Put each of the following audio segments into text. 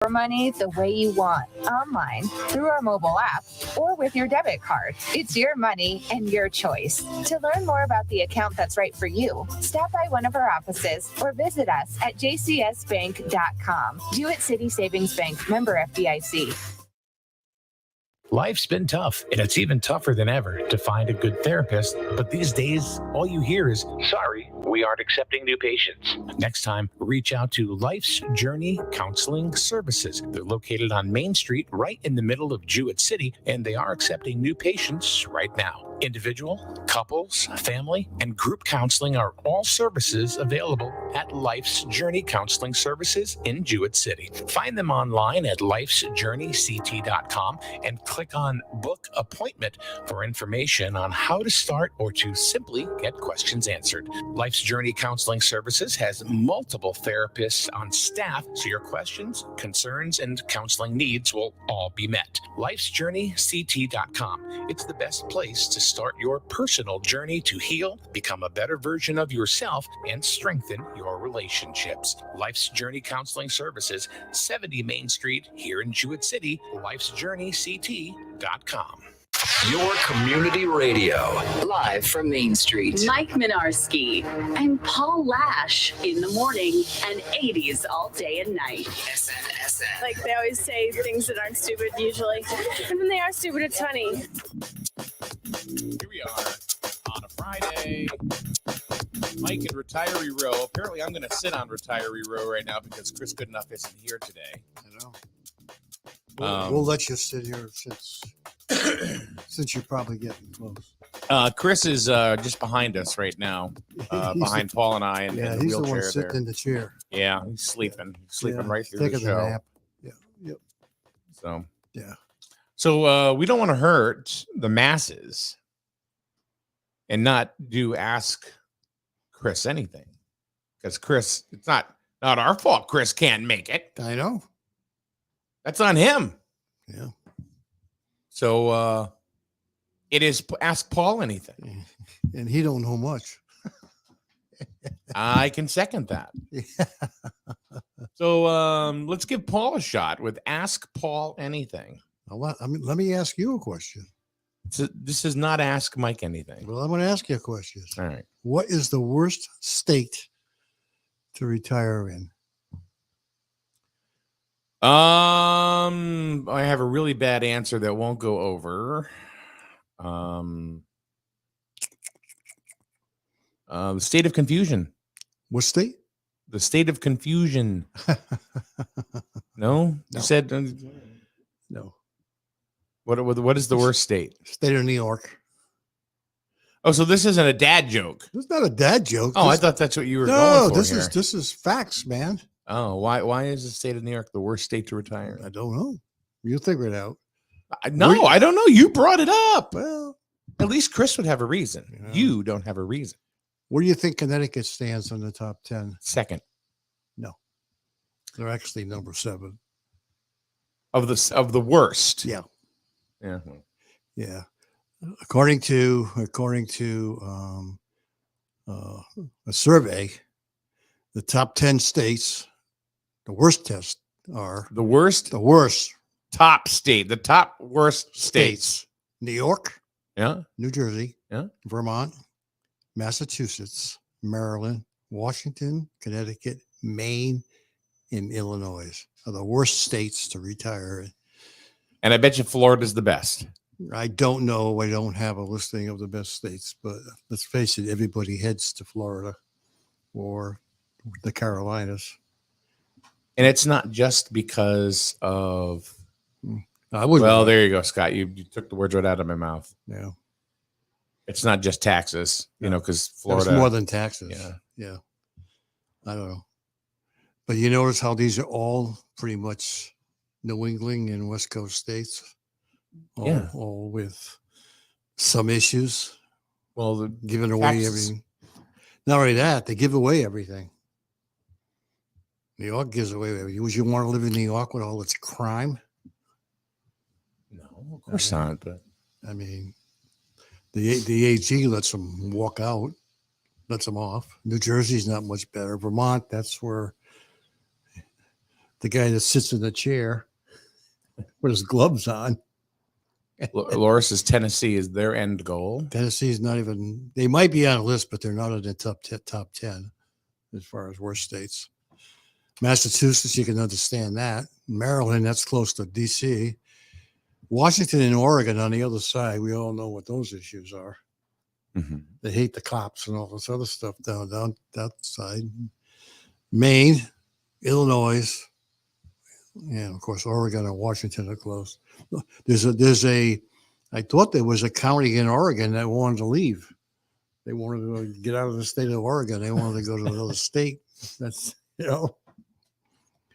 your money the way you want, online, through our mobile app, or with your debit card. It's your money and your choice. To learn more about the account that's right for you, stop by one of our offices or visit us at jcsbank.com. Jewett City Savings Bank, member FDIC. Life's been tough, and it's even tougher than ever to find a good therapist. But these days, all you hear is, sorry, we aren't accepting new patients. Next time, reach out to Life's Journey Counseling Services. They're located on Main Street, right in the middle of Jewett City, and they are accepting new patients right now. Individual, couples, family, and group counseling are all services available at Life's Journey Counseling Services in Jewett City. Find them online at lifesjourneyct.com and click on Book Appointment for information on how to start or to simply get questions answered. Life's Journey Counseling Services has multiple therapists on staff, so your questions, concerns, and counseling needs will all be met. lifesjourneyct.com. It's the best place to start your personal journey to heal, become a better version of yourself, and strengthen your relationships. Life's Journey Counseling Services, 70 Main Street here in Jewett City, lifesjourneyct.com. Your community radio. Live from Main Street. Mike Minarski and Paul Lash in the morning and 80s all day and night. SNSN. Like they always say things that aren't stupid usually. And when they are stupid, it's funny. Here we are on a Friday. Mike in Retiree Row. Apparently, I'm going to sit on Retiree Row right now because Chris Goodenough isn't here today. I know. We'll let you sit here since you're probably getting close. Chris is just behind us right now, behind Paul and I in the he's wheelchair the one sitting there. in the chair. Yeah, he's sleeping. He's sleeping right through the taking show. a nap. Yeah. Yep. So, yeah. So we don't want to hurt the masses and not ask Chris anything. Because Chris, it's not our fault Chris can't make it. I know. That's on him. Yeah. So it is ask Paul anything. And he don't know much. I can second that. So let's give Paul a shot with Ask Paul Anything. Let me ask you a question. This is not Ask Mike Anything. Well, I'm going to ask you a question. All right. What is the worst state to retire in? I have a really bad answer that won't go over. The state of confusion. What state? The state of confusion. No? You said no. What is the worst state? State of New York. Oh, so this isn't a dad joke. It's not a dad joke. Oh, I thought that's what you were going for. No, this is facts, man. Oh, why is the state of New York the worst state to retire in? I don't know. You figure it out. I don't know. You brought it up. Well, at least Chris would have a reason. Yeah. You don't have a reason. Where do you think Connecticut stands in the top 10? Second. No. They're actually number 7. Of the worst. Yeah. Yeah. Yeah. According to a survey, the top 10 states, the worst test are the worst top state, the top worst states. New York, Yeah. New Jersey, Yeah. Vermont, Massachusetts, Maryland, Washington, Connecticut, Maine, and Illinois are the worst states to retire in. And I bet you Florida's the best. I don't know. I don't have a listing of the best states, but let's face it, everybody heads to Florida or the Carolinas. And it's not just because of Well, there you go, Scott. You took the words right out of my mouth. Yeah. It's not just taxes, because Florida. It's more than taxes. Yeah. Yeah. I don't know. But you notice how these are all pretty much New England and West Coast states. All with some issues. Well, the giving away taxes. everything. Not only that, they give away everything. New York gives away everything. Would you want to live in New York with all its crime? No, of course not. But I mean, the AG lets them walk out, lets them off. New Jersey's not much better. Vermont, that's where the guy that sits in the chair with his gloves on. Laura says Tennessee is their end goal. Tennessee's not even, they might be on a list, but they're not in the top 10 as far as worst states. Massachusetts, you can understand that. Maryland, that's close to DC. Washington and Oregon on the other side, we all know what those issues are. Mm-hmm. They hate the cops and all this other stuff down that side. Maine, Illinois, and of course Oregon and Washington are close. I thought there was a county in Oregon that wanted to leave. They wanted to get out of the state of Oregon. They wanted to go to another state. That's,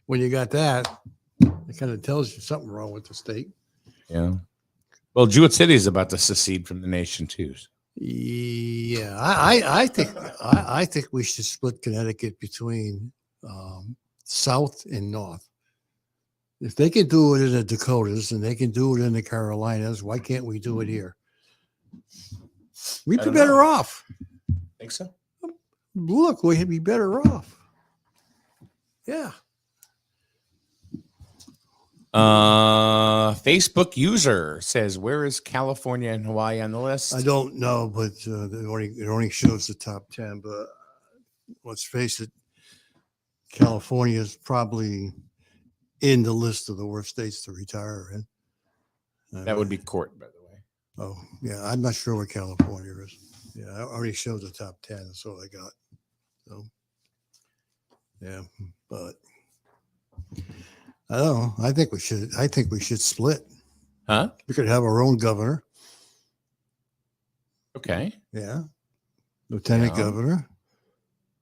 when you got that, it kind of tells you something wrong with the state. Yeah. Well, Jewett City is about to secede from the nation too. Yeah, I think we should split Connecticut between South and North. If they can do it in the Dakotas and they can do it in the Carolinas, why can't we do it here? We'd be better off. Think so? Look, we'd be better off. Yeah. Facebook user says, where is California and Hawaii on the list? I don't know, but it only shows the top 10. But let's face it, California is probably in the list of the worst states to retire in. That would be court, by the way. Oh, yeah. I'm not sure where California is. Yeah, I already showed the top 10. That's all I got. So, yeah, but I don't know. I think we should split. Huh? We could have our own governor. Okay. Yeah. Lieutenant Yeah. governor.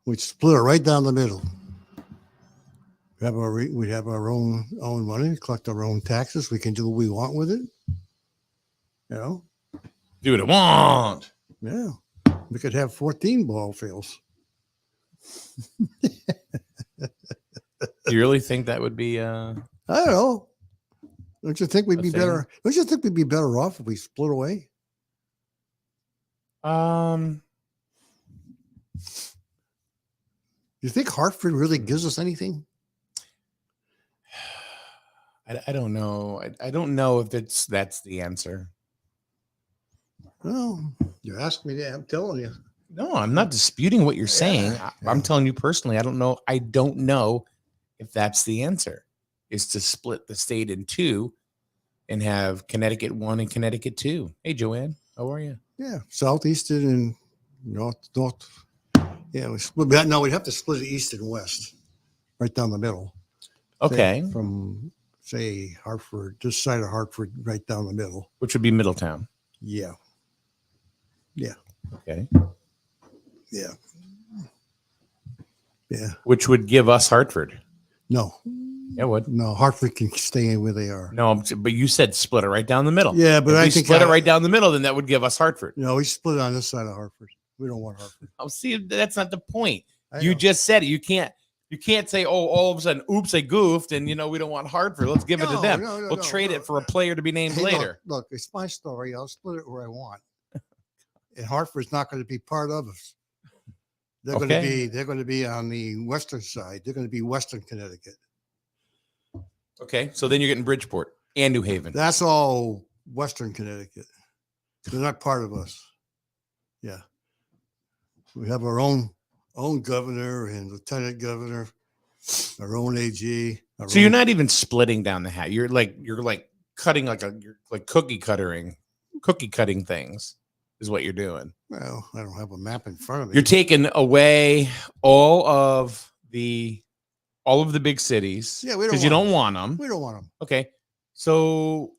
We'd split it right down the middle. We'd have our own money, collect our own taxes. We can do what we want with it. Do what I want. Yeah. We could have 14 ball fields. Do you really think that would be I don't know. Don't you think we'd A be thing? better? Don't you think we'd be better off if we split away? You think Hartford really gives us anything? I don't know. I don't know if that's the answer. Well, you're asking me that. I'm telling you. No, I'm not disputing what you're saying. I'm telling you personally, I don't know. I don't know if that's the answer, is to split the state in two and have Connecticut 1 and Connecticut 2. Hey, Joanne, how are you? Yeah, southeastern and north. Yeah, we split that. No, we'd have to split it east and west, right down the middle. Okay. From say Hartford, this side of Hartford, right down the middle. Which would be Middletown. Yeah. Yeah. Okay. Yeah. Yeah. Which would give us Hartford. No. Yeah, it would. No, Hartford can stay in where they are. No, but you said split it right down the middle. Yeah, but if I we think split it right down the middle, then that would give us Hartford. No, we split on this side of Hartford. We don't want Hartford. Oh, see, that's not the point. I You know. just said it. You can't say, oh, all of a sudden, oops, I goofed, and we don't want Hartford. Let's give it to No, them. no, We'll trade it for a player to be named Hey, later. Look, it's my story. I'll split it where I want. And Hartford's not going to be part of us. They're Okay. going to be on the western side. They're going to be Western Connecticut. Okay, so then you're getting Bridgeport and New Haven. That's all Western Connecticut. They're not part of us. Yeah. We have our own governor and lieutenant governor, our own AG. So you're not even splitting down the hat. You're like cutting you're like cookie cutting things is what you're doing. Well, I don't have a map in front of me. You're taking away all of the big cities. Yeah, we don't because you want don't want them. We don't want them. Okay. So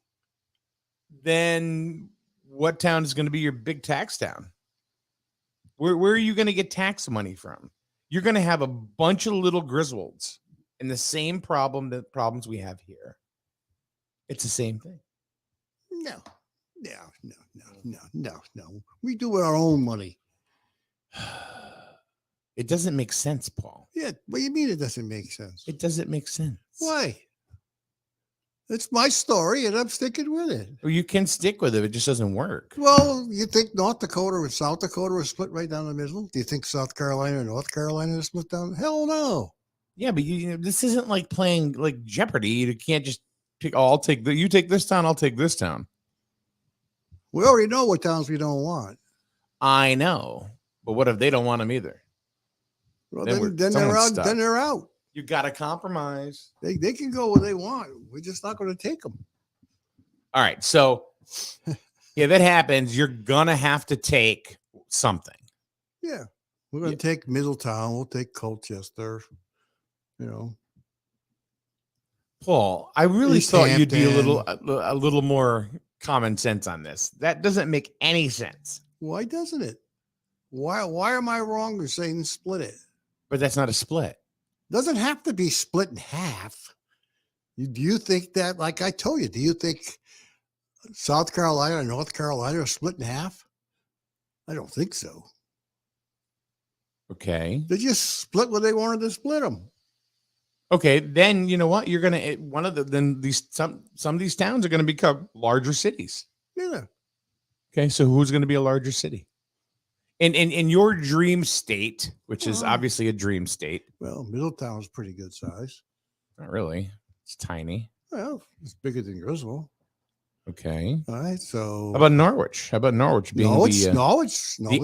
then what town is going to be your big tax town? Where are you going to get tax money from? You're going to have a bunch of little Griswolds and the same problems we have here. It's the same thing. No. We do with our own money. It doesn't make sense, Paul. Yeah. What do you mean it doesn't make sense? It doesn't make sense. Why? It's my story and I'm sticking with it. Well, you can stick with it. It just doesn't work. Well, you think North Dakota and South Dakota are split right down the middle? Do you think South Carolina and North Carolina are split down? Hell no. Yeah, but this isn't like playing like Jeopardy. You can't just pick. Oh, you take this town. I'll take this town. We already know what towns we don't want. I know, but what if they don't want them either? Well, Then then they're someone's out. stuck. Then they're out. You got to compromise. They can go where they want. We're just not going to take them. All right, so if it happens, you're gonna have to take something. Yeah, we're going to take Middletown. We'll take Colchester. You know, Paul, I really East thought you'd be a Hampton. little more common sense on this. That doesn't make any sense. why doesn't it? Why am I wrong in saying split it? But that's not a split. Doesn't have to be split in half. Do you think that, like I told you, do you think South Carolina and North Carolina are split in half? I don't think so. Okay. They just split where they wanted to split them. Okay, then you know what? You're gonna some of these towns are gonna become larger cities. Yeah. Okay, so who's gonna be a larger city? In your dream state, which is obviously a dream state. Well, Middletown's pretty good size. Not really. It's tiny. Well, it's bigger than Griswold. Okay. All right. So How about Norwich? How about Norwich being Norwich, the Norwich,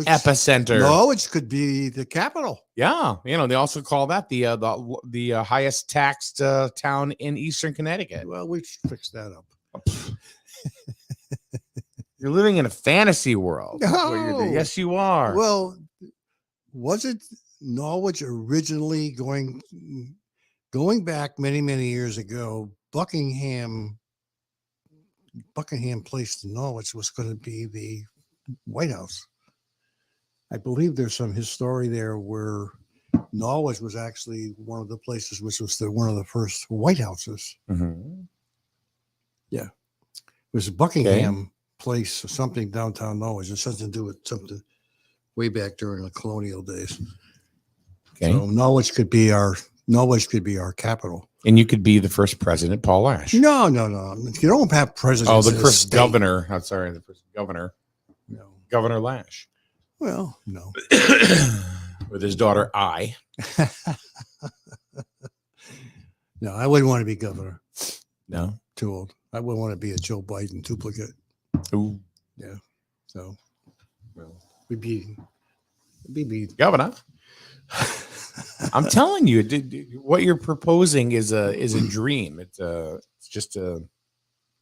epicenter? Norwich could be the capital. Yeah, they also call that the highest taxed town in Eastern Connecticut. Well, we fixed that up. You're living in a fantasy world. That's what you're doing. No. Yes, you are. Well, wasn't Norwich originally going back many, many years ago? Buckingham Place in Norwich was going to be the White House. I believe there's some history there where Norwich was actually one of the places which was one of the first White Houses. Mhm. Yeah, it was Buckingham Place or something downtown Norwich. It's something to do with something way back during the colonial days. Okay. So Norwich could be our capital. And you could be the first president, Paul Lash. No. You don't have presidents. Oh, the in a first state. governor. I'm sorry, the first governor. No. Governor Lash. Well, no. With his daughter, I. No, I wouldn't want to be governor. No. Too old. I wouldn't want to be a Joe Biden duplicate. Ooh. So, well, we'd be Governor. I'm telling you, what you're proposing is a dream. It's just a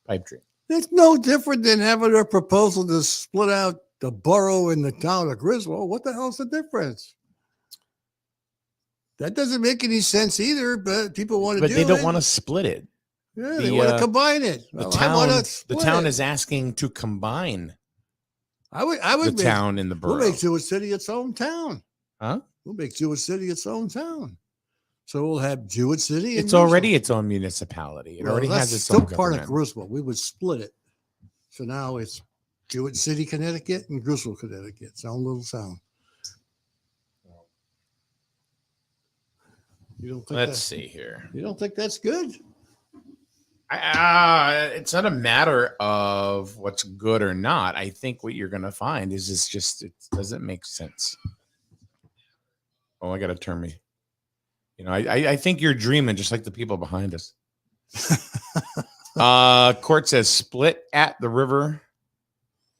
pipe dream. It's no different than having a proposal to split out the borough and the town of Griswold. What the hell's the difference? That doesn't make any sense either, but people want to But do they it. don't want to split it. Yeah, they want to combine it. The Well, I wanna town, the split town it. is asking to combine I would the make, town and the We'll borough. make Jewett City its own town. Huh? We'll make Jewett City its own town. So we'll have Jewett City. And It's already Griswold. its own municipality. It Well, already that's has its still own part of government. Griswold. We would split it. So now it's Jewett City, Connecticut, and Griswold, Connecticut. Its own little town. You don't think Let's see here. You don't think that's good? It's not a matter of what's good or not. I think what you're going to find is it doesn't make sense. Oh, I got to turn me. I think you're dreaming just like the people behind us. Court says split at the river.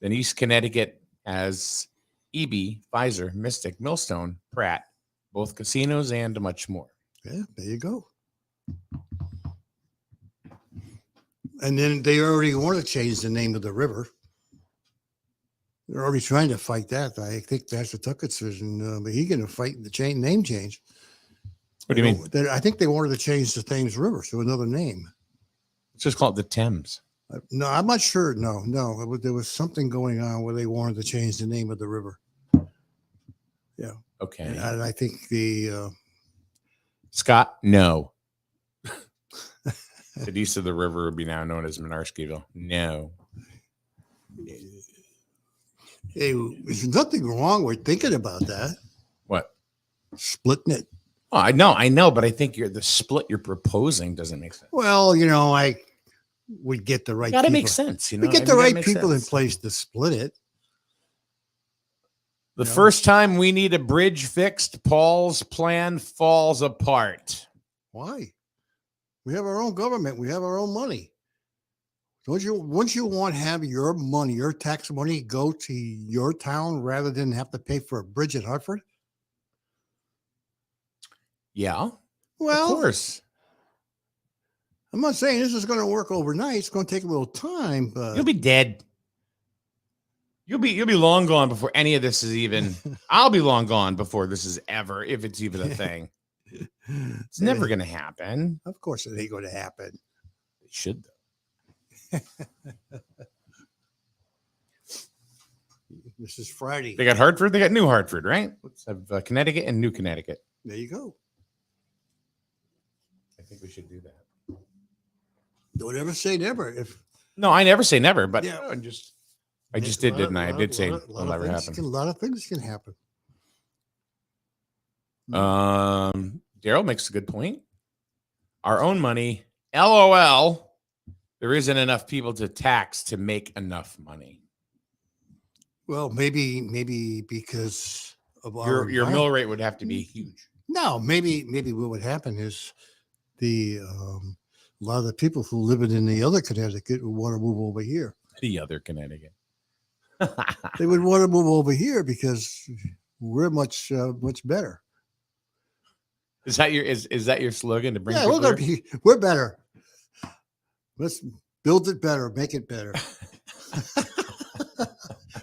Then East Connecticut has EB, Pfizer, Mystic, Millstone, Pratt, both casinos and much more. Yeah, there you go. And then they already want to change the name of the river. They're already trying to fight that. I think Pastor Tuckerson, but he's going to fight the name change. What do you mean? I think they wanted to change the Thames River to another name. Let's just call it the Thames. No, I'm not sure. No. There was something going on where they wanted to change the name of the river. Yeah. Okay. And I think the Scott, no. The east of the river would be now known as Menarskeville. No. hey, there's nothing wrong with thinking about that. What? Splitting it. Oh, I know, but I think the split you're proposing doesn't make sense. Well, I would get the right. Got to people. make sense, We get the right people in place to split it. The first time we need a bridge fixed, Paul's plan falls apart. Why? We have our own government. We have our own money. Don't you? Once you want to have your money, your tax money, go to your town rather than have to pay for a bridge at Hartford? Yeah. Well, of course. I'm not saying this is going to work overnight. It's going to take a little time, but You'll be dead. You'll be long gone before any of this is even. I'll be long gone before this is ever, if it's even a thing. It's never going to happen. Of course, it ain't going to happen. It should though. This is Friday. They got Hartford. They got New Hartford, right? Let's have Connecticut and New Connecticut. There you go. I think we should do that. Don't ever say never. If No, I never say never, but Yeah. I just did, didn't I? I did say a it'll never happen. A lot of things can happen. Daryl makes a good point. Our own money, LOL. There isn't enough people to tax to make enough money. Well, maybe because of Your mill rate would have to be huge. No, maybe what would happen is a lot of the people who live in the other Connecticut would want to move over here. The other Connecticut. They would want to move over here because we're much better. Is that your slogan to bring? Yeah, people we're better. Let's build it better, make it better.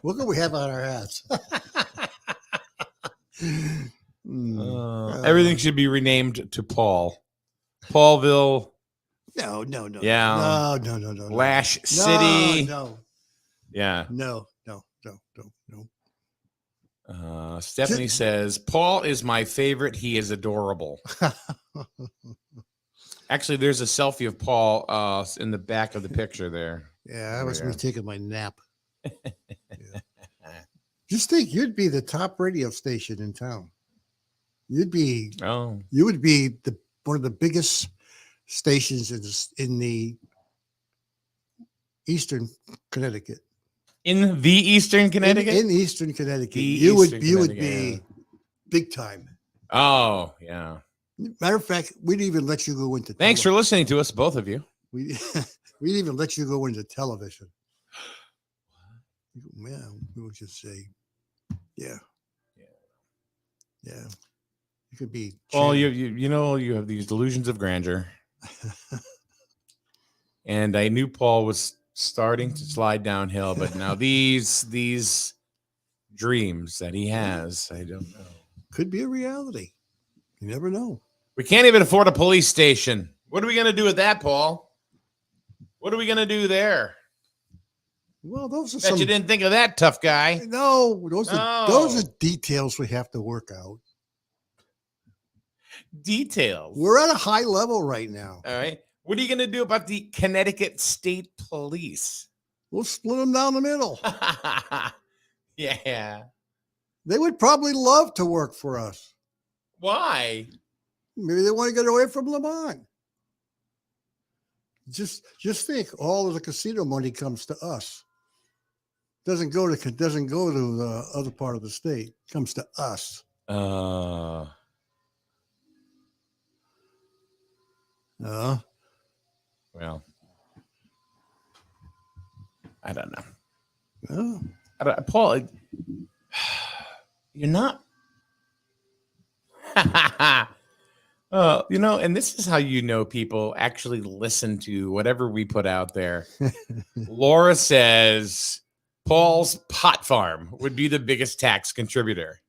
What can we have on our hats? Everything should be renamed to Paul. Paulville. No. Yeah. No. Lash City. No. Yeah. No. Stephanie says, Paul is my favorite. He is adorable. Actually, there's a selfie of Paul in the back of the picture there. Yeah, that was me taking my nap. Yeah. Just think, you'd be the top radio station in town. You would be one of the biggest stations in the Eastern Connecticut. In the Eastern Connecticut? In Eastern Connecticut. You would be big time. Oh, yeah. Matter of fact, we'd even let you go into Thanks for listening to us, both of you. We'd even let you go into television. Yeah, we would just say, yeah. You could be. Well, you have these delusions of grandeur. And I knew Paul was starting to slide downhill, but now these dreams that he has, I don't know. Could be a reality. You never know. We can't even afford a police station. What are we going to do with that, Paul? What are we going to do there? Well, those are Bet you didn't think of that, tough guy. No, those are details we have to work out. Details. We're at a high level right now. All right. What are you going to do about the Connecticut State Police? We'll split them down the middle. Yeah. They would probably love to work for us. Why? Maybe they want to get away from Lamont. Just think, all of the casino money comes to us. Doesn't go to the other part of the state. It comes to us. Well, I don't know. Oh. Paul, you're not. And this is how you know people actually listen to whatever we put out there. Laura says Paul's pot farm would be the biggest tax contributor.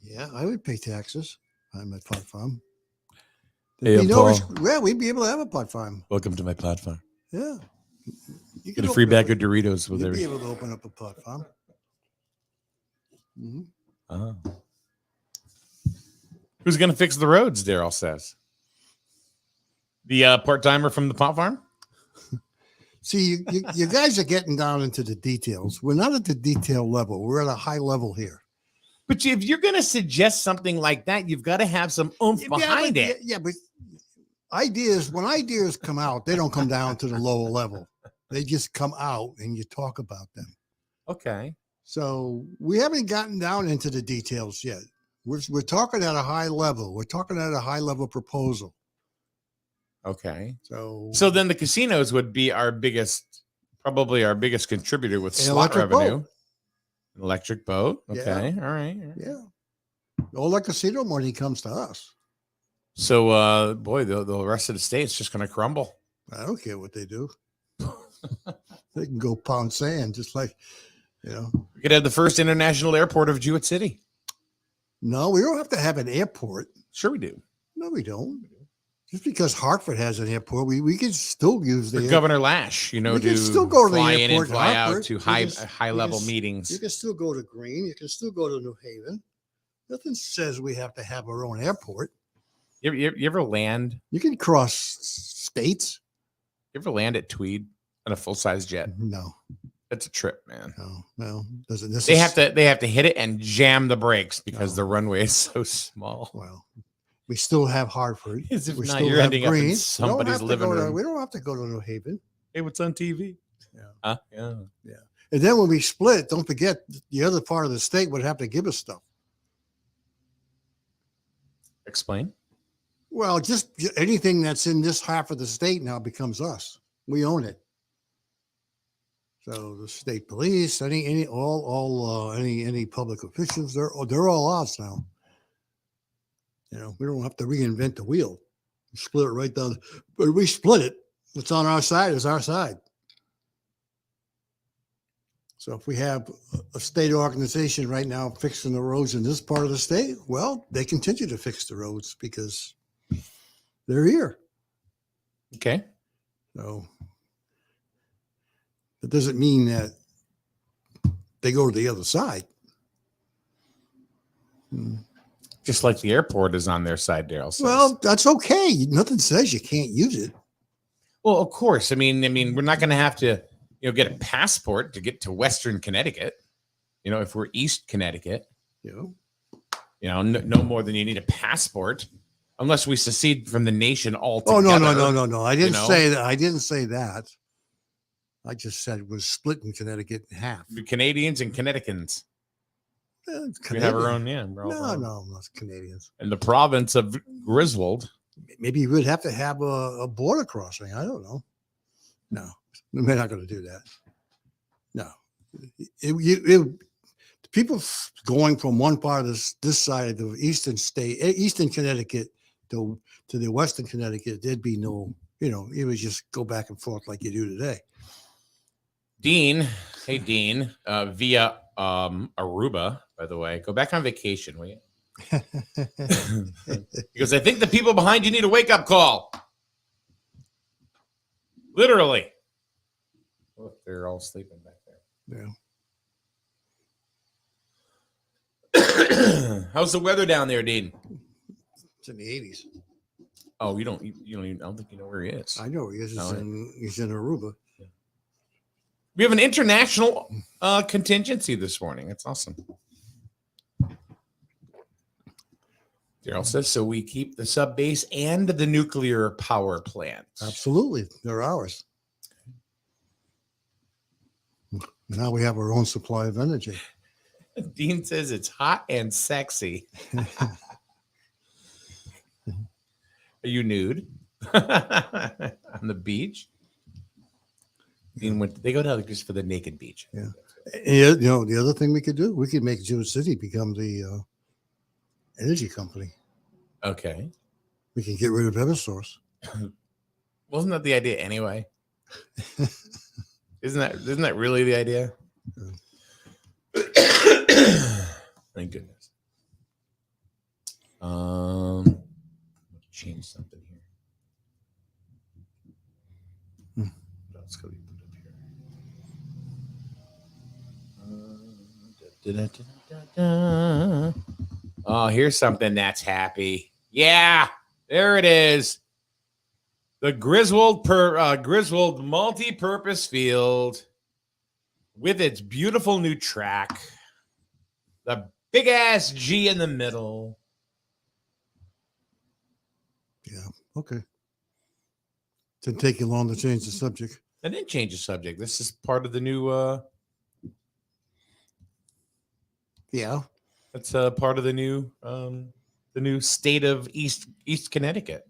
Yeah, I would pay taxes on my pot farm. Hey, Paul. We'd be able to have a pot farm. Welcome to my pot farm. Yeah. You Get a free bag of Doritos with You'd be everything. able to open up a pot farm. Mm-hmm. Oh. Who's going to fix the roads, Daryl says? The part-timer from the pot farm? See, you guys are getting down into the details. We're not at the detail level. We're at a high level here. But if you're going to suggest something like that, you've got to have some oomph behind it. Yeah, but when ideas come out, they don't come down to the lower level. They just come out and you talk about them. Okay. So we haven't gotten down into the details yet. We're talking at a high level. We're talking at a high level proposal. Okay. So then the casinos would be probably our biggest contributor with An slot electric revenue. boat. An electric boat. Yeah. Okay. All right. yeah, all that casino money comes to us. So, boy, the rest of the state's just going to crumble. I don't care what they do. They can go pound sand, just like, We could have the first international airport of Jewett City. No, we don't have to have an airport. Sure, we do. No, we don't. Just because Hartford has an airport, we can still use For the Governor Lash, We to can still go to the fly in and airport in fly out Hartford. to You high can- high you level can- meetings. You can still go to Green. You can still go to New Haven. Nothing says we have to have our own airport. You ever land? You can cross states. You ever land at Tweed on a full size jet? No, It's a trip, man. no. Doesn't this They have to hit it and jam the brakes because the runway is so small. Well, we still have Hartford. As if we not, still you're have ending up in Green. We don't somebody's have to living go to- room. We don't have to go to New Haven. Hey, what's on TV? Yeah. Yeah. And then when we split, don't forget the other part of the state would have to give us stuff. Explain. Well, just anything that's in this half of the state now becomes us. We own it. So the state police, any public officials, they're all ours now. We don't have to reinvent the wheel. We split it right down. But we split it. What's on our side is our side. So if we have a state organization right now fixing the roads in this part of the state, well, they continue to fix the roads because they're here. Okay. So that doesn't mean that they go to the other side. Just like the airport is on their side, Daryl says. Well, that's okay. Nothing says you can't use it. Well, of course. I mean, we're not going to have to, get a passport to get to Western Connecticut. If we're East Connecticut, no more than you need a passport, unless we secede from the nation altogether. Oh, no. I didn't say that. I didn't say that. I just said we're splitting Connecticut in half. The Canadians and Connecticutans. We have our own, we're all No, not Canadians. in the province of Griswold. Maybe we'd have to have a border crossing. I don't know. No, we're not going to do that. No, people going from one part of this side of the eastern Connecticut to the Western Connecticut, there'd be no, it would just go back and forth like you do today. Dean, hey Dean, via Aruba, by the way, go back on vacation, will you? Because I think the people behind you need a wake-up call. Literally. Look, they're all sleeping back there. How's the weather down there, Dean? It's in the 80s. Oh, you don't even, I don't think you know where he is. I know he is. Oh, He's in Aruba. We have an international contingency this morning. That's awesome. Daryl says, so we keep the sub base and the nuclear power plant. Absolutely. They're ours. Now we have our own supply of energy. Dean says it's hot and sexy. Are you nude on the beach? Dean went, they go down just for the naked beach. Yeah. And, the other thing we could do, we could make Jewett City become the energy company. Okay. We can get rid of Eversource. Wasn't that the idea anyway? Isn't that really the idea? Thank goodness. Change something here. What else could we put up here? Oh, here's something that's happy. Yeah, there it is. The Griswold multi-purpose field with its beautiful new track, the big ass G in the middle. Yeah. Okay. Didn't take you long to change the subject. I didn't change the subject. This is part of the new. Yeah. That's part of the new state of East Connecticut.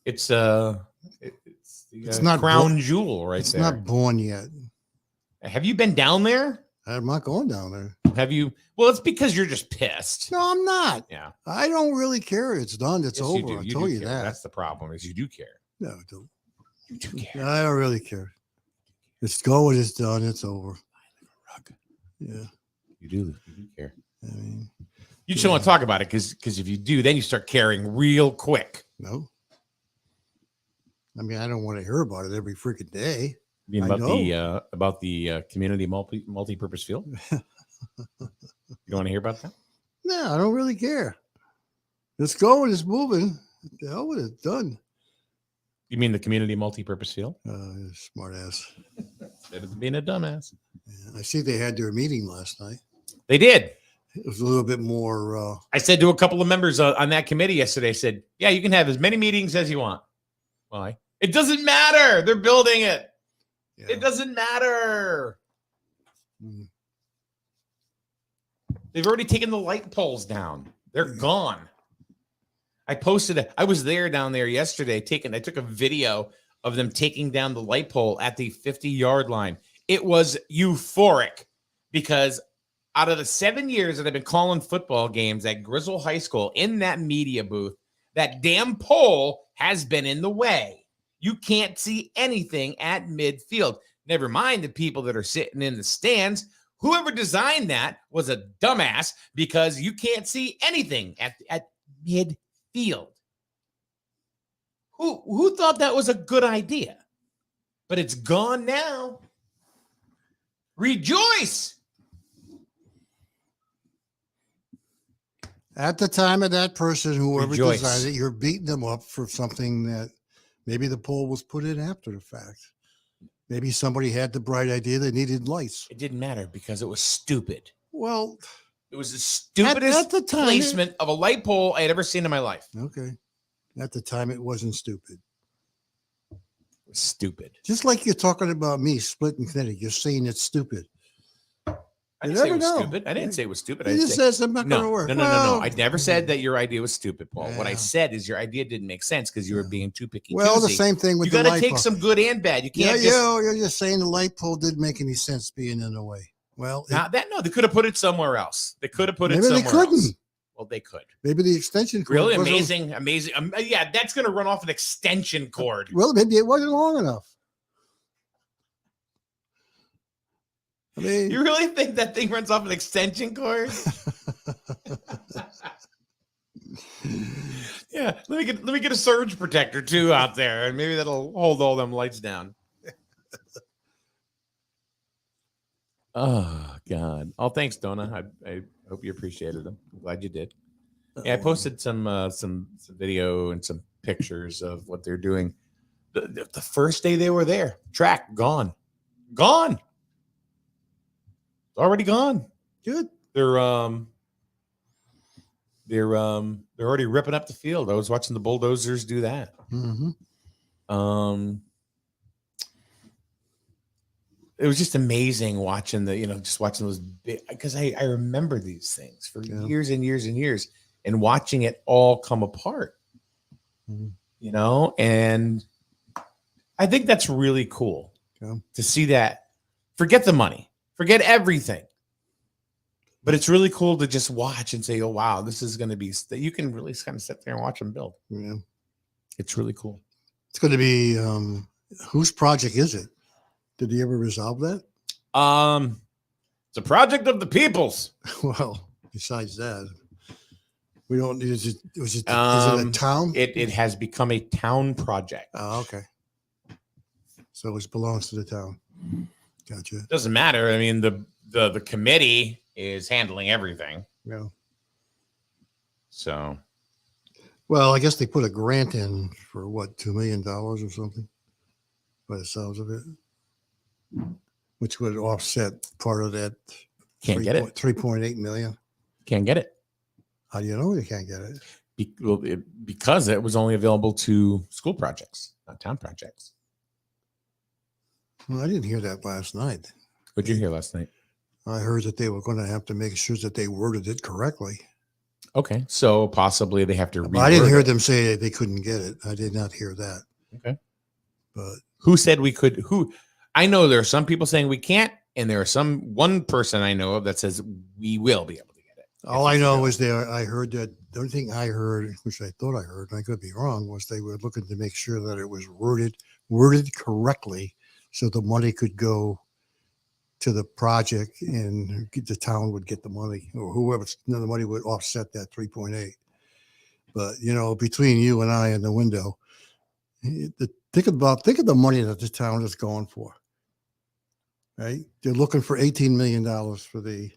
It's the It's not crown born- jewel right It's there. not born yet. Have you been down there? I'm not going down there. Have you? Well, it's because you're just pissed. No, I'm not. Yeah, I don't really care. It's done. It's Yes, over. you do. I You told do you care. that. That's the problem. Is you do care. No, I don't. You do care. I don't really care. It's going. It's done. It's over. Yeah. You do care. I mean, You just don't want to talk about it because if you do, then you start caring real quick. no. I mean, I don't want to hear about it every freaking day. You mean I about the community multi-purpose field? You don't want to hear about that? No, I don't really care. It's going. It's moving. The hell with it. Done. You mean the community multi-purpose field? Smart ass. Instead of being a dumbass. Yeah, I see they had their meeting last night. They did. It was a little bit more. I said to a couple of members on that committee yesterday, I said, yeah, you can have as many meetings as you want. Why? It doesn't matter. They're building it. Yeah. It doesn't matter. Mm. They've already taken the light poles down. They're gone. I was there down there yesterday I took a video of them taking down the light pole at the 50-yard line. It was euphoric because out of the 7 years that I've been calling football games at Grizzle High School in that media booth, that damn pole has been in the way. You can't see anything at midfield. Never mind the people that are sitting in the stands. Whoever designed that was a dumbass because you can't see anything at midfield. Who thought that was a good idea? But it's gone now. Rejoice. At the time of that person, whoever Rejoice. designed it, you're beating them up for something that maybe the poll was put in after the fact. Maybe somebody had the bright idea they needed lights. It didn't matter because it was stupid. Well, It was the stupidest at the time, placement of a light pole I had ever seen in my life. okay. At the time, it wasn't stupid. It was stupid. Just like you're talking about me splitting Connecticut, you're saying it's stupid. I You didn't say it never was know. stupid. I didn't say it was stupid. I You didn't just say, says I'm not going to no, work. no. Well, I never said that your idea was stupid, Paul. What I Yeah. said is your idea didn't make sense because you were being too picky. Well, the choosy. same thing with You the got to light take bulb. some good and bad. You Yeah, can't just you're just saying the light pole didn't make any sense being in the way. Well, no. They could have put it somewhere else. They could have put it maybe somewhere they couldn't. else. Well, they could. Maybe the extension cord Really wasn't- amazing. Yeah, that's going to run off an extension cord. Well, maybe it wasn't long enough. I mean, You really think that thing runs off an extension cord? Yeah, let me get a surge protector too out there, and maybe that'll hold all them lights down. Oh God! Oh, thanks, Donna. I hope you appreciated them. I'm glad you did. Yeah, I posted some video and some pictures of what they're doing. The first day they were there, track gone. It's already gone. good. They're already ripping up the field. I was watching the bulldozers do that. Mhm. It was just amazing watching watching those big, because I remember these things for Yeah. years and years and years and watching it all come apart. Mhm. And I think that's really cool Yeah. to see that. Forget the money, forget everything. But it's really cool to just watch and say, oh, wow, this is going to be that you can really kind of sit there and watch them build. Yeah. It's really cool. It's going to be whose project is it? Did he ever resolve that? It's a project of the people's. Well, besides that, we don't need. Is it a town? It has become a town project. Oh, okay. So it belongs to the town. Gotcha. Doesn't matter. I mean, the committee is handling everything. Yeah. So Well, I guess they put a grant in for what, $2 million or something, by the sounds of it, which would offset part of that. can't get it. 3.8 million. Can't get it. How do you know you can't get it? Because it was only available to school projects, not town projects. Well, I didn't hear that last night. What'd you hear last night? I heard that they were going to have to make sure that they worded it correctly. Okay, so possibly they have to. But I didn't hear it. them say they couldn't get it. I did not hear that. Okay, but who said we could? Who? I know there are some people saying we can't, and there are one person I know of that says we will be able to get it. All I know is I heard that the only thing I heard, which I thought I heard, and I could be wrong, was they were looking to make sure that it was worded correctly, so the money could go to the project and the town would get the money, or whoever the money would offset that 3.8. But between you and I and the window, think of the money that the town is going for. Right? They're looking for $18 million for the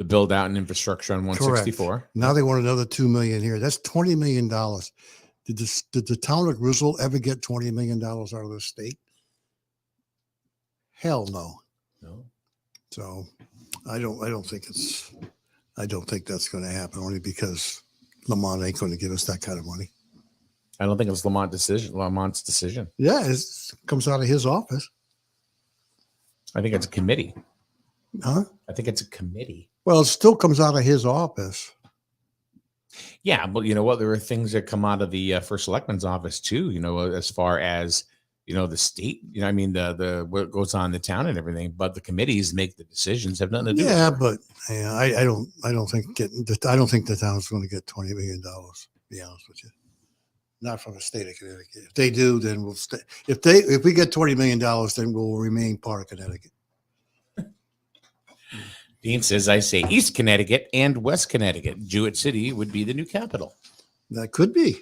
build out and infrastructure on 164. Correct. Now they want another $2 million here. That's $20 million. Did the town of Grizzle ever get $20 million out of the state? Hell no. No. So I don't think that's going to happen, only because Lamont ain't going to give us that kind of money. I don't think it's Lamont's decision. Yeah, it comes out of his office. I think it's a committee. Huh? I think it's a committee. Well, it still comes out of his office. Yeah, but you know what? There are things that come out of the first selectman's office too. As far as the state. I mean the what goes on in the town and everything. But the committees make the decisions. Have nothing to do. Yeah, with it. but I don't think the town's going to get $20 million. To be honest with you, not from the state of Connecticut. If they do, then we'll stay. If we get $20 million, then we'll remain part of Connecticut. Dean says, I say East Connecticut and West Connecticut. Jewett City would be the new capital. That could be.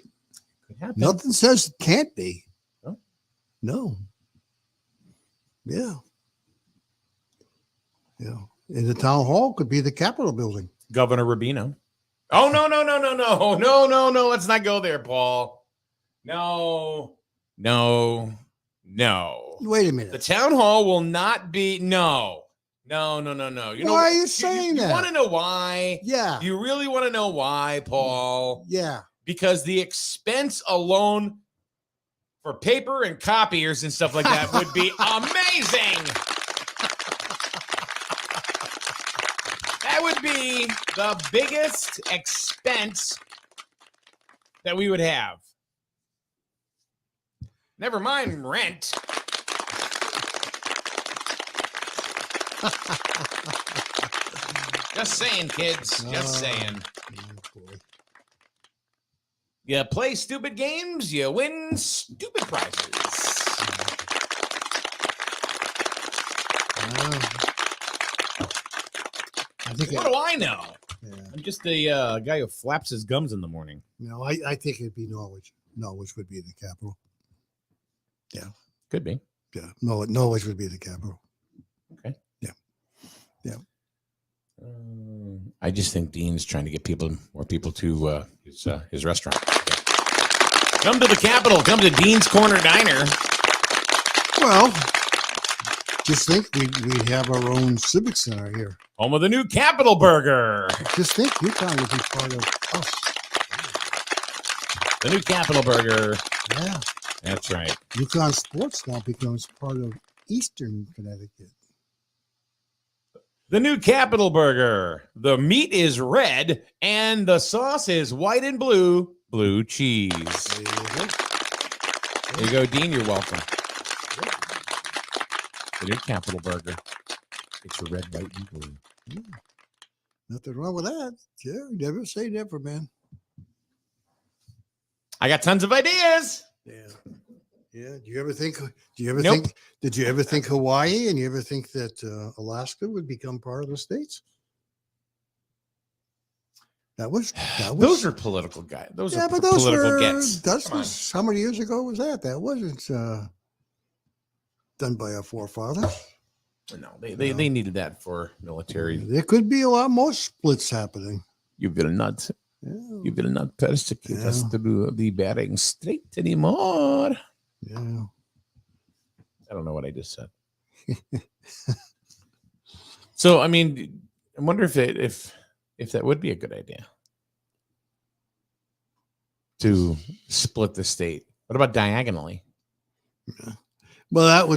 Could happen. Nothing says it can't be. No. No. Yeah. Yeah. And the town hall could be the Capitol building. Governor Rubino. Oh, no. Let's not go there, Paul. No. Wait a minute. The town hall will not be. No. Why are you saying that? You want to know why? Yeah. You really want to know why, Paul? Yeah. Because the expense alone for paper and copiers and stuff like that would be amazing. That would be the biggest expense that we would have. Never mind rent. Just saying, kids. Just saying. You play stupid games, you win stupid prizes. What do I know? Yeah. I'm just a guy who flaps his gums in the morning. No, I think it'd be Norwich. Norwich would be the capital. Yeah. Could be. Yeah. Norwich would be the capital. Okay. Yeah. Yeah. I just think Dean's trying to get more people to his restaurant. Okay. Come to the Capitol. Come to Dean's Corner Diner. Well, just think we have our own civic center here. Home of the new Capitol Burger. Just think UConn would be part of us. The new Capitol Burger. Yeah. That's right. UConn Sports now becomes part of Eastern Connecticut. The new Capitol Burger. The meat is red and the sauce is white and blue cheese. There you go, Dean. You're welcome. The new Capitol Burger. It's your red, white, and blue. Nothing wrong with that. Yeah, never say never, man. I got tons of ideas. Yeah. Yeah. Did you ever think Hawaii, and you ever think that Alaska would become part of the states? That was Those are political guys. Those are but political gets. That was how many years ago was that? That wasn't done by our forefathers. No, they needed that for military. There could be a lot more splits happening. You will not. Yeah. You will not persecute us to be bearing straight anymore. Yeah. I don't know what I just said. So, I mean, I wonder if that would be a good idea to split the state. What about diagonally? Yeah. Well, that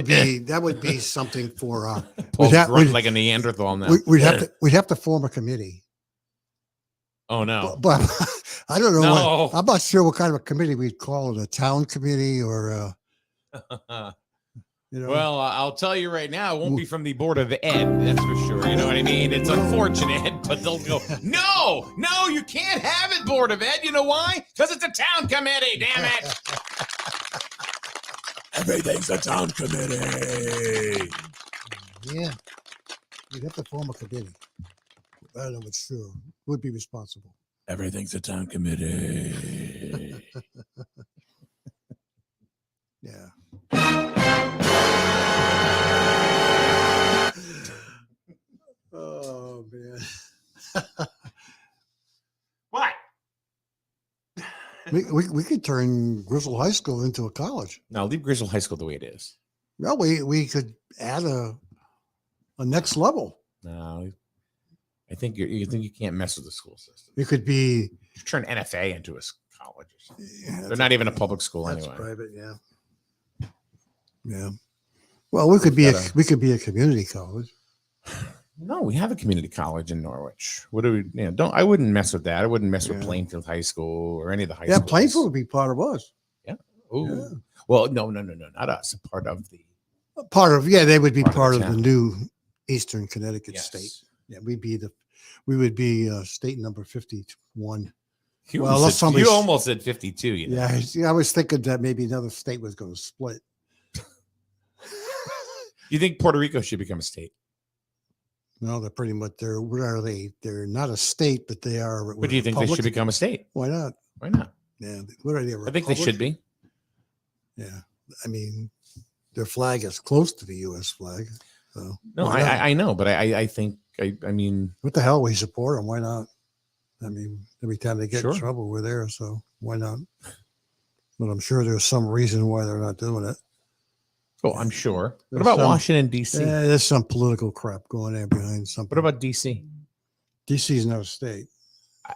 would be something for. Paul's have- grunting we'd- like a Neanderthal now. We'd have to form a committee. Oh no. But I don't know. No. I'm not sure what kind of a committee we'd call it, a town committee or, Well, I'll tell you right now, it won't be from the Board of Ed, that's for sure. You know what I mean? It's unfortunate, but they'll go, no, you can't have it, Board of Ed. You know why? Because it's a town committee, damn it. Everything's a town committee. yeah, we'd have to form a committee. I don't know what's sure. Would be responsible. Everything's a town committee. Yeah. Oh man. What? We could turn Grizzle High School into a college. No, leave Grizzle High School the way it is. Well, we could add a next level. No, I think you think you can't mess with the school system. It could be You turn NFA into a college or something. yeah, They're not even a public school that's anyway. private, yeah. Yeah. Well, we could be a community college. No, we have a community college in Norwich. What do we? I wouldn't mess with that. I wouldn't mess with Yeah. Plainfield High School or any of the high Yeah, schools. Plainfield would be part of us. Ooh. Yeah. Well, no, not us. A part of the They would be Part of the part of the town. new Eastern Connecticut yes. state. Yeah, we would be state number 51. You, Well, almost, unless you somebody's- almost said 52. You know? Yeah, I was thinking that maybe another state was going to split. You think Puerto Rico should become a state? No, they're pretty much what are they? They're not a state, but they are. But do you think they should become a state? Why not? Why not? Yeah, what are they? I think they should be. Yeah, I mean, their flag is close to the U.S. flag. So No, why not? I know, but I think I mean, What the hell? We support them. Why not? I mean, every time they get Sure. in trouble, we're there. So why not? But I'm sure there's some reason why they're not doing it. oh, I'm sure. What There's about some- Washington D.C.? Yeah, there's some political crap going there behind something. What about D.C.? D.C. is not a state.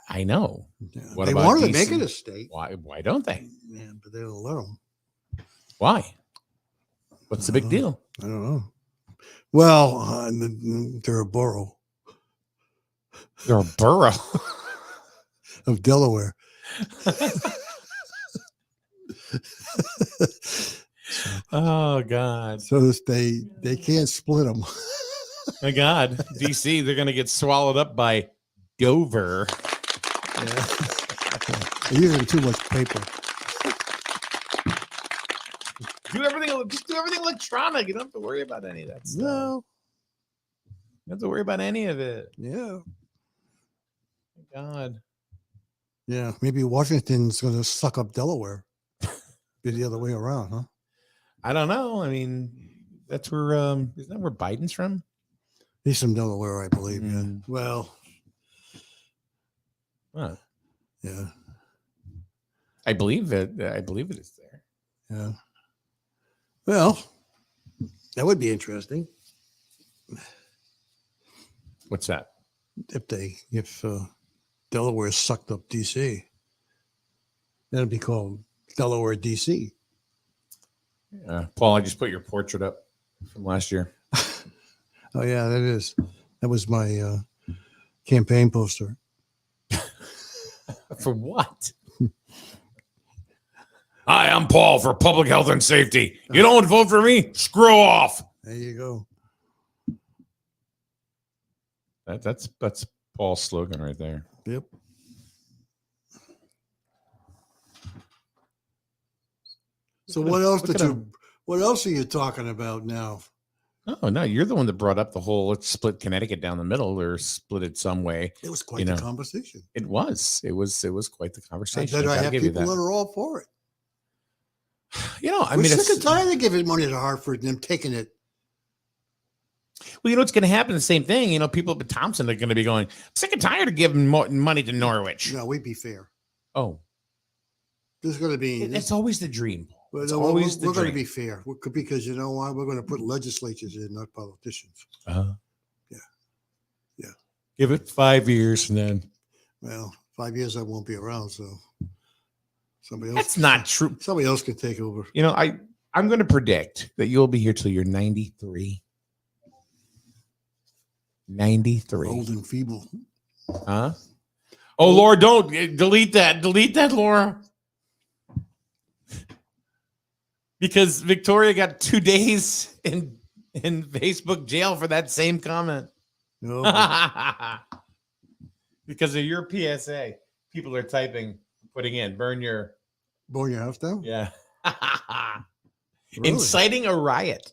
I know. Yeah. What they about wanted to DC? make it a state. Why don't they? Yeah, but they don't let them. Why? What's the big deal? I don't know. Well, they're a borough They're a borough. of Delaware. Oh God. So they can't split them. My God. D.C. They're gonna get swallowed up by Dover. They're using too much paper. Just do everything electronic. You don't have to worry about any of that stuff. No. You don't have to worry about any of it. Yeah. God. Yeah. Maybe Washington's going to suck up Delaware. Be the other way around, huh? I don't know. I mean, that's where isn't that where Biden's from? He's from Delaware, I believe. Yeah. Mm. Well, Huh. yeah. I believe it is there. Yeah. Well, that would be interesting What's that? if Delaware sucked up DC. That'd be called Delaware DC. Paul, I just put your portrait up from last year. Oh yeah, that was my campaign poster. For what? Hi, I'm Paul for Public Health and Safety. You don't vote for me? Screw off. There you go. That's Paul's slogan right there. Yep. So what else what else are you talking about now? Oh no, you're the one that brought up the whole let's split Connecticut down the middle or split it some way. It was quite You the know, conversation. It was quite the I conversation. bet I gotta have give you people that are all for it. I We're mean, sick and tired of giving money to Hartford and them taking it. well, you know what's going to happen? The same thing. You know, people up at Thompson are going to be going sick and tired of giving money to Norwich. No, we'd be fair. Oh, There's going to be. it's always the dream. Well, It's no, always we're the going to dream. be fair because you know why? We're going to put legislatures in, not politicians. Yeah. Yeah. Give it 5 years and then. Well, 5 years I won't be around, so somebody else. That's not true. Somebody else can take over. You know, I I'm going to predict that you'll be here till you're 93. 93. Old and feeble. Huh? Oh, Laura, don't delete that. Delete that, Laura. Because Victoria got 2 days in Facebook jail for that same comment. No, Because of your PSA. People are putting in, burn your, burn your house down? yeah. Really? Inciting a riot.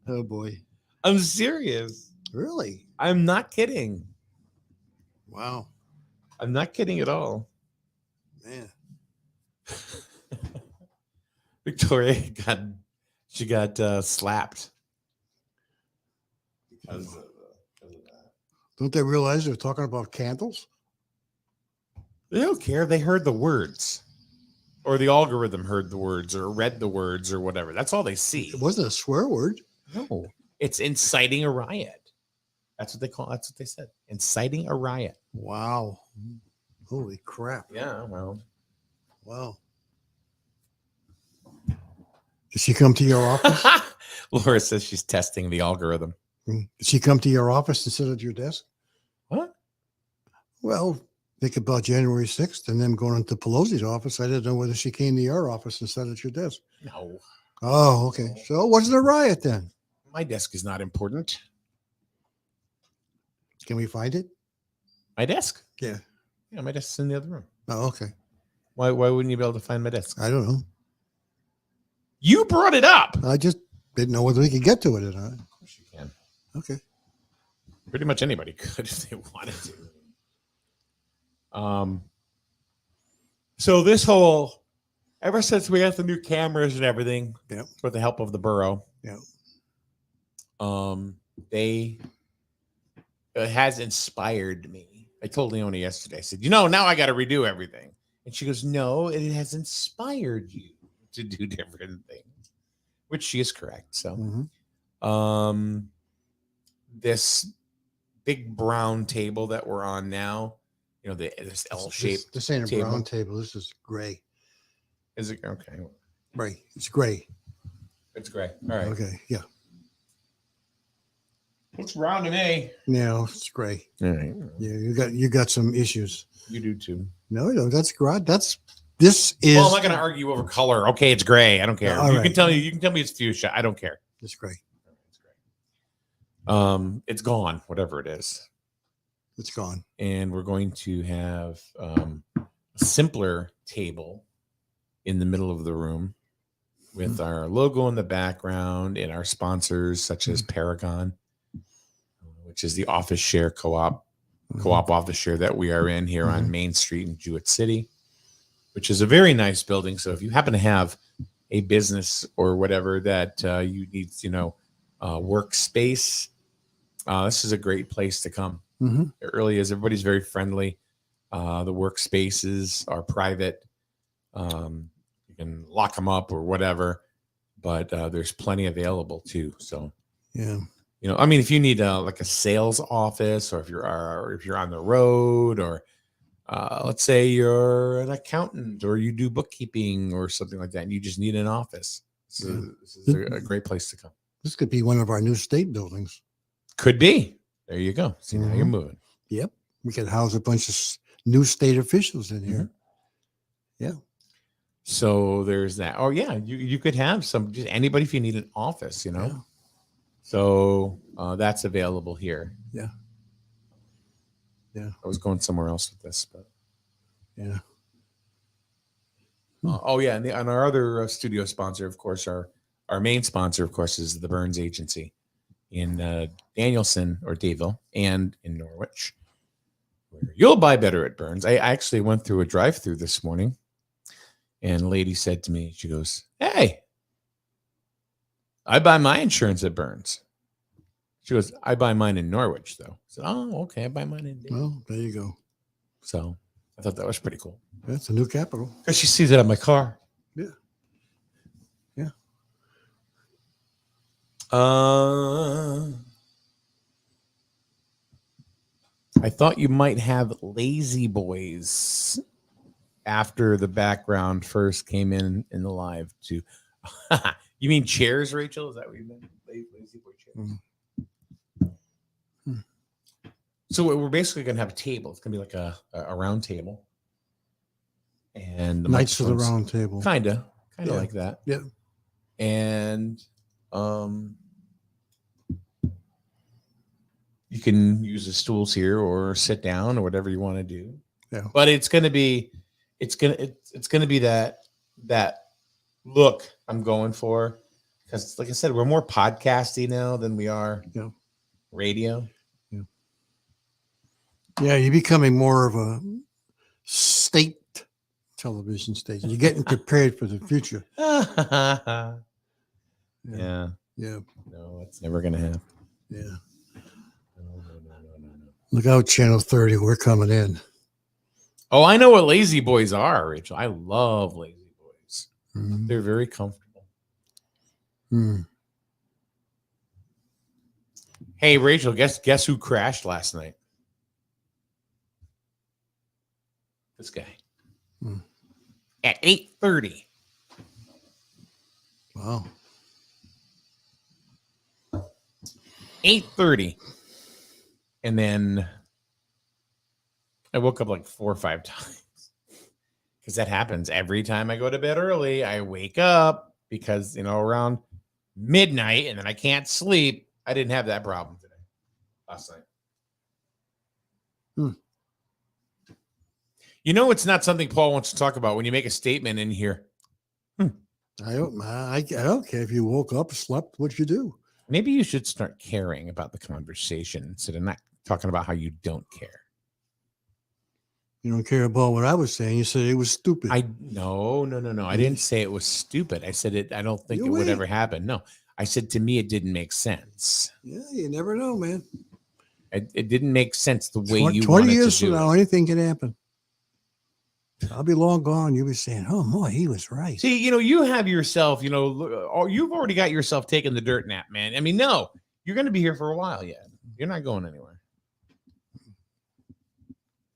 Oh, boy. I'm serious. Really? I'm not kidding. Wow. I'm not kidding at all. Man. Victoria got slapped. Because of that. Don't they realize they're talking about candles? They don't care. They heard the words. Or the algorithm heard the words or read the words or whatever. That's all they see. It wasn't a swear word. No. It's inciting a riot. That's what they said. Inciting a riot. Wow. Holy crap. Yeah, well. Wow. Did she come to your office? Laura says she's testing the algorithm. Did she come to your office and sit at your desk? What? Well, think about January 6th and then going into Pelosi's office. I didn't know whether she came to your office and sat at your desk. No. Oh, okay. So it wasn't a riot then. My desk is not important. Can we find it? My desk? Yeah. Yeah, my desk's in the other room. Oh, okay. Why wouldn't you be able to find my desk? I don't know. You brought it up. I just didn't know whether we could get to it or not. Of course you can. Okay. Pretty much anybody could if they wanted to. So this whole, ever since we got the new cameras and everything, Yep. with the help of the borough, Yep. It has inspired me. I told Leonie yesterday, I said, now I got to redo everything. And she goes, no, it has inspired you to do different things, which she is correct. So, Mhm. this big brown table that we're on now, this L-shaped This ain't a table. brown table. This is gray. Is it okay? Right. It's gray. It's gray. All right. Okay. Yeah. Looks brown to me. No, it's gray. All right. Yeah, you got some issues. You do too. No, that's great. This is. Well, I'm not going to argue over color. Okay, it's gray. I don't care. All You right. can tell me it's fuchsia. I don't care. It's gray. It's gray. It's gone. Whatever it is. It's gone. And we're going to have a simpler table in the middle of the room with our logo in the background and our sponsors such as Paragon, which is the office share co-op office share that we are in here on Main Street in Jewett City, which is a very nice building. So if you happen to have a business or whatever that you need, workspace, this is a great place to come. Mhm. It really is. Everybody's very friendly. The workspaces are private. You can lock them up or whatever, but there's plenty available too. So, Yeah. if you need like a sales office, or if you're on the road, or let's say you're an accountant or you do bookkeeping or something like that, and you just need an office, this is a great place to come. This could be one of our new state buildings. Could be. There you go. See, now you're moving. Yep. We could house a bunch of new state officials in here. Yeah. So there's that. Oh yeah, you could have just anybody if you need an office, Yeah. So that's available here. Yeah. Yeah. I was going somewhere else with this, but Yeah. oh yeah, and our other studio sponsor, of course, our main sponsor, of course, is the Burns Agency in Danielson or Daville and in Norwich. Where you'll buy better at Burns. I actually went through a drive-through this morning, and a lady said to me, she goes, "Hey, I buy my insurance at Burns." She goes, "I buy mine in Norwich, though." I said, "Oh, okay, I buy mine in Daville." Well, there you go. So I thought that was pretty cool. That's a new capital. Because she sees it on my car. Yeah. Yeah. I thought you might have Lazy Boys after the background first came in the live to. You mean chairs, Rachel? Is that what you meant? Lazy boy chairs. So we're basically going to have a table. It's going to be like a round table. And the Knights of the microphones- Round Table. Kind of Yeah. like that. Yeah. And you can use the stools here or sit down or whatever you want to do. Yeah. But it's going to be that look I'm going for, because like I said, we're more podcasty now than we are radio. Yeah, you're becoming more of a state television station. You're getting prepared for the future. Yeah. Yeah. No, it's never going to happen. Yeah. No. Look out, Channel 30. We're coming in. Oh, I know what lazy boys are, Rachel. I love lazy boys. Mhm. They're very comfortable. Hmm. Hey, Rachel, guess who crashed last night? This guy. Hmm. At 8:30. Wow. 8:30. And then I woke up like 4 or 5 times. Because that happens every time I go to bed early. I wake up because, around midnight, and then I can't sleep. I didn't have that problem today, last night. Hmm. It's not something Paul wants to talk about when you make a statement in here. I don't care if you woke up, slept, what'd you do? Maybe you should start caring about the conversation instead of not talking about how you don't care. You don't care about what I was saying. You said it was stupid. No. I didn't say it was stupid. I said it. I don't think it would ever happen. No, I said to me it didn't make sense. Yeah, you never know, man. It didn't make sense the way you 20 wanted years to do from now, it. anything can happen. I'll be long gone. You'll be saying, "Oh boy, he was right." See, you have yourself. You've already got yourself taking the dirt nap, man. I mean, no, you're going to be here for a while yet. You're not going anywhere.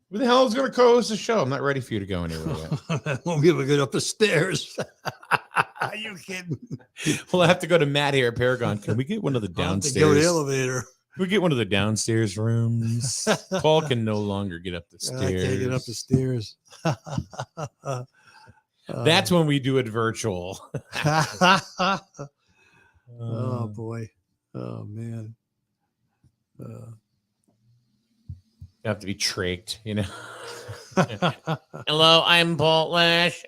Who the hell is going to co-host the show? I'm not ready for you to go anywhere yet. Won't be able to get up the stairs. Are you kidding? We'll have to go to Matt here at Paragon. Can we get one of the I'll have to downstairs? go to the elevator. Can we get one of the downstairs rooms? Paul can no longer get up the stairs. I can't get up the stairs. That's when we do it virtual. Oh boy. Oh man. You have to be traked, Hello, I'm Paul Lash.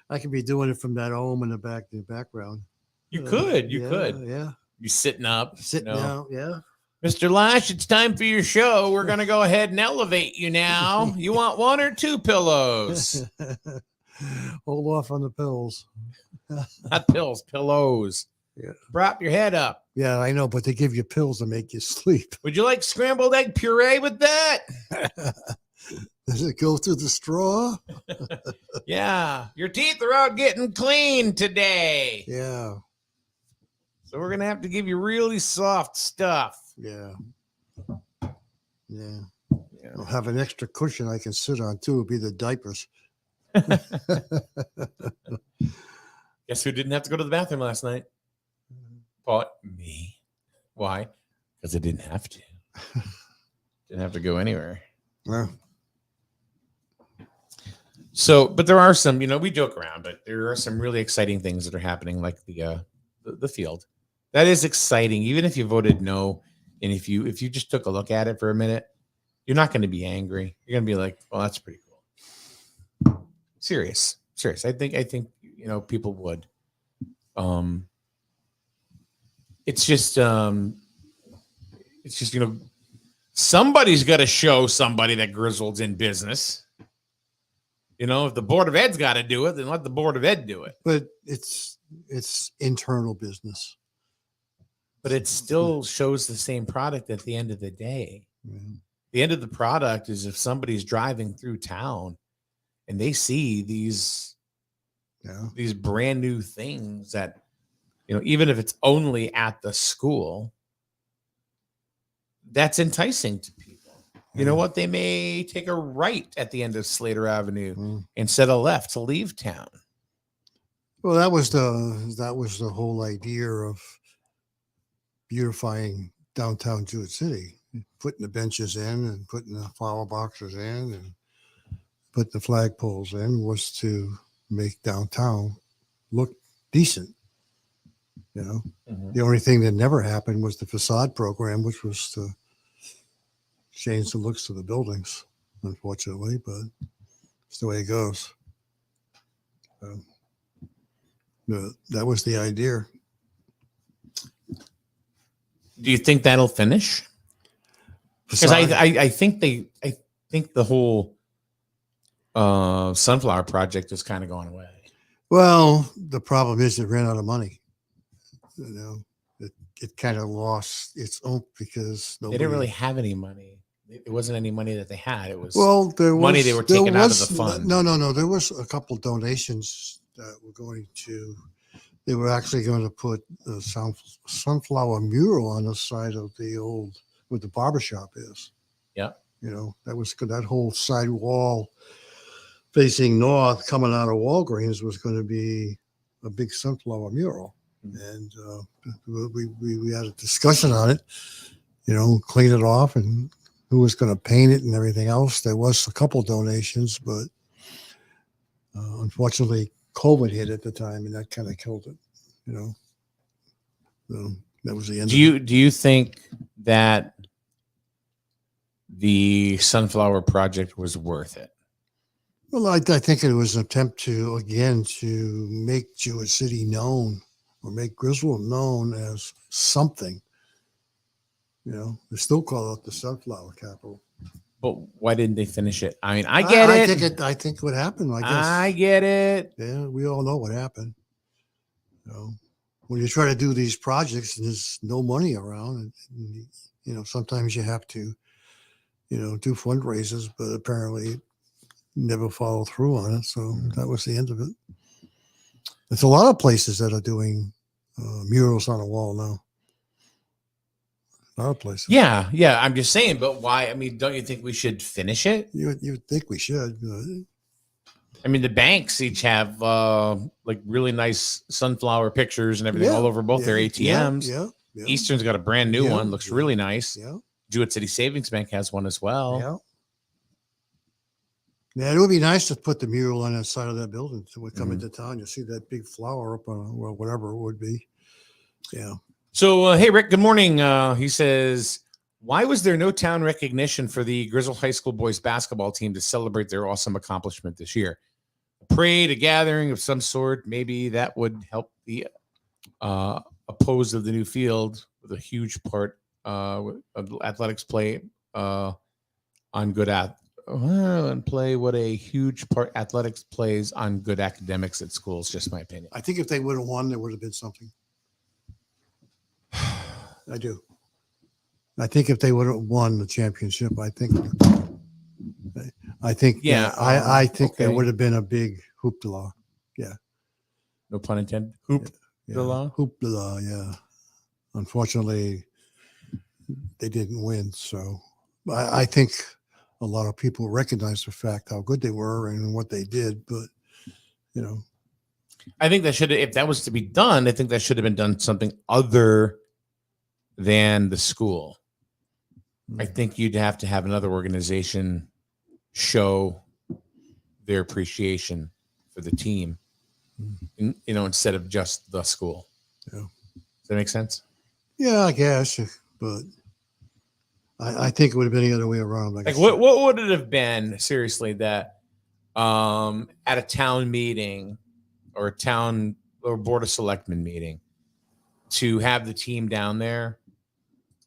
I could be doing it from that home in the background. You could. Yeah. You sitting up. Sitting out. Yeah. Mr. Lash, it's time for your show. We're going to go ahead and elevate you now. You want 1 or 2 pillows? Hold off on the pills. Not pills, pillows. Yeah. Prop your head up. Yeah, I know, but they give you pills to make you sleep. Would you like scrambled egg puree with that? Does it go through the straw? Yeah. Your teeth are out getting clean today. Yeah. So we're going to have to give you really soft stuff. Yeah. I'll have an extra cushion I can sit on too. It'll be the diapers. Guess who didn't have to go to the bathroom last night? Paul, me. Why? Because I didn't have to. Didn't have to go anywhere. Yeah. So, but there are some, we joke around, but there are some really exciting things that are happening, like the field. That is exciting, even if you voted no, and if you just took a look at it for a minute, you're not going to be angry. You're going to be like, "Well, that's pretty cool." Serious. I think people would. It's just somebody's got to show somebody that Griswold's in business. If the Board of Ed's got to do it, then let the Board of Ed do it. But it's internal business. But it still shows the same product at the end of the day. Yeah. The end of the product is if somebody's driving through town and they see these brand new things that, even if it's only at the school, that's enticing to people. you know what? They may take a right at the end of Slater Avenue Mm. instead of left to leave town. Well, that was the whole idea of beautifying downtown Jewett City, putting the benches in and putting the flower boxes in and putting the flagpoles in was to make downtown look decent. You know, the only thing that never happened was the facade program, which was to change the looks of the buildings, unfortunately, but it's the way it goes. That was the idea. Do you think that'll finish? Because I think the whole sunflower project is kind of going away. Well, the problem is it ran out of money. You know, it kind of lost its own because They didn't really have any money. It wasn't any money that they had. It was there was money they were taking out of the fund. No. There was a couple donations that were going to. They were actually going to put the sunflower mural on the side of the old where the barbershop is. Yeah. You know, that whole side wall facing north coming out of Walgreens was going to be a big sunflower mural. And we had a discussion on it, you know, clean it off and who was going to paint it and everything else. There was a couple donations, but unfortunately COVID hit at the time and that kind of killed it, you know. So that was the end. Do you think that the sunflower project was worth it? Well, I think it was an attempt to make Jewett City known or make Griswold known as something. You know, they still call it the sunflower capital. But why didn't they finish it? I mean, I get it. I think what happened, I guess. I get it. Yeah, we all know what happened. You know, when you try to do these projects and there's no money around, and you know, sometimes you have to, you know, do fundraisers, but apparently never follow through on it. So that was the end of it. There's a lot of places that are doing murals on a wall now. A lot of places. Yeah. I'm just saying, but why? I mean, don't you think we should finish it? You would think we should. I mean, the banks each have like really nice sunflower pictures and everything all over both their ATMs. Yeah. Eastern's got a brand new one. Looks really nice. Yeah. Jewett City Savings Bank has one as well. Yeah. Yeah, it would be nice to put the mural on that side of that building. So we come into town, you see that big flower up on whatever it would be. Yeah. So, hey, Rick, good morning. He says, why was there no town recognition for the Griswold High School boys basketball team to celebrate their awesome accomplishment this year? A parade, a gathering of some sort, maybe that would help the oppose of the new field with a huge part of athletics play on good and play what a huge part athletics plays on good academics at schools. Just my opinion. I think if they would have won, there would have been something. I do. I think if they would have won the championship, I think Yeah, I think there okay. would have been a big hoopla. Yeah. No pun intended. Hoop. Yeah. Hoopla? Hoopla, yeah. Unfortunately, they didn't win. So I think a lot of people recognize the fact how good they were and what they did, but you know, I think that if that was to be done, I think that should have been done something other than the school. I think you'd have to have another organization show their appreciation for the team, you know, instead of just the school. Yeah. Does that make sense? Yeah, I guess, but I think it would have been the other way around. Like what would it have been, seriously, that at a town meeting or a town or board of selectmen meeting to have the team down there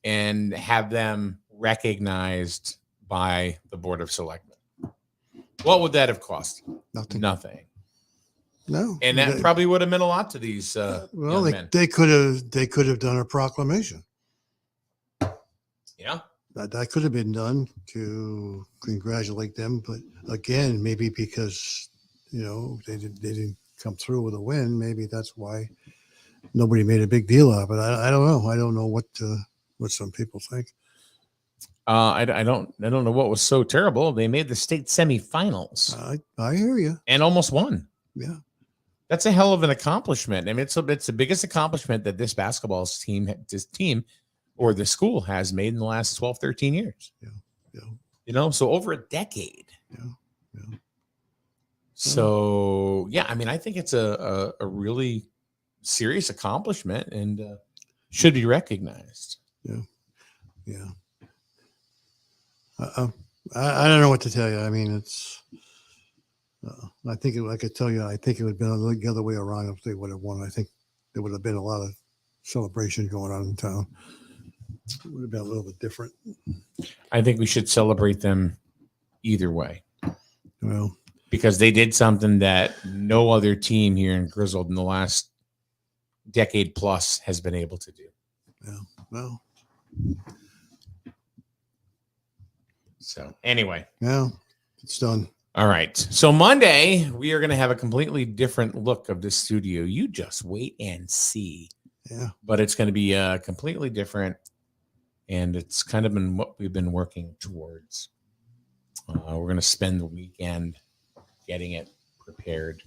and have them recognized by the board of selectmen? What would that have cost? Nothing. Nothing. No. And that probably would have meant a lot to these young men. they could have done a proclamation. Yeah. That could have been done to congratulate them, but again, maybe because you know they didn't come through with a win, maybe that's why nobody made a big deal out of it. I don't know. I don't know what some people think. I don't know what was so terrible. They made the state semifinals I hear you. and almost won. Yeah. That's a hell of an accomplishment. I mean, it's the biggest accomplishment that this team or the school has made in the last 12, 13 years. Yeah. So over a decade. Yeah. So, I mean, I think it's a really serious accomplishment and should be recognized. Yeah. I don't know what to tell you. I mean, it's. I think I could tell you. I think it would have been the other way around if they would have won. I think there would have been a lot of celebration going on in town. It would have been a little bit different. I think we should celebrate them either way. Well, because they did something that no other team here in Grizzled in the last decade plus has been able to do. Yeah. Well. So anyway. Yeah, it's done. All right. So Monday, we are going to have a completely different look of this studio. You just wait and see. Yeah. But it's going to be completely different. And it's kind of been what we've been working towards. We're going to spend the weekend getting it prepared.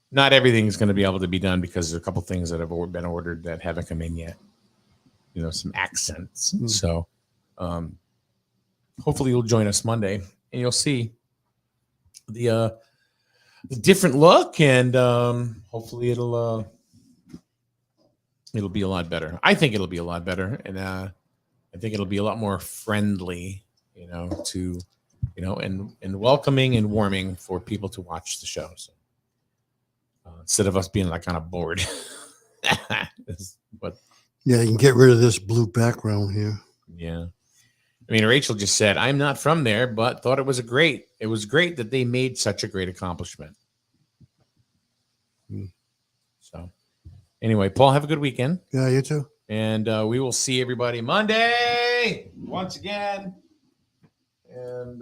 Not everything is going to be able to be done because there's a couple things that have been ordered that haven't come in yet. Some accents. Mm. So hopefully you'll join us Monday. And you'll see the different look, and hopefully it'll be a lot better. I think it'll be a lot better, and I think it'll be a lot more friendly, and welcoming and warming for people to watch the show. So instead of us being like on a board, but Yeah, you can get rid of this blue background here. yeah. I mean, Rachel just said, I'm not from there, but thought it was great that they made such a great accomplishment. So anyway, Paul, have a good weekend. Yeah, you too. And we will see everybody Monday once again. And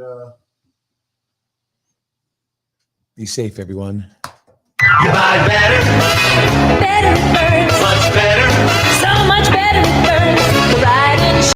be safe, everyone. Goodbye, better.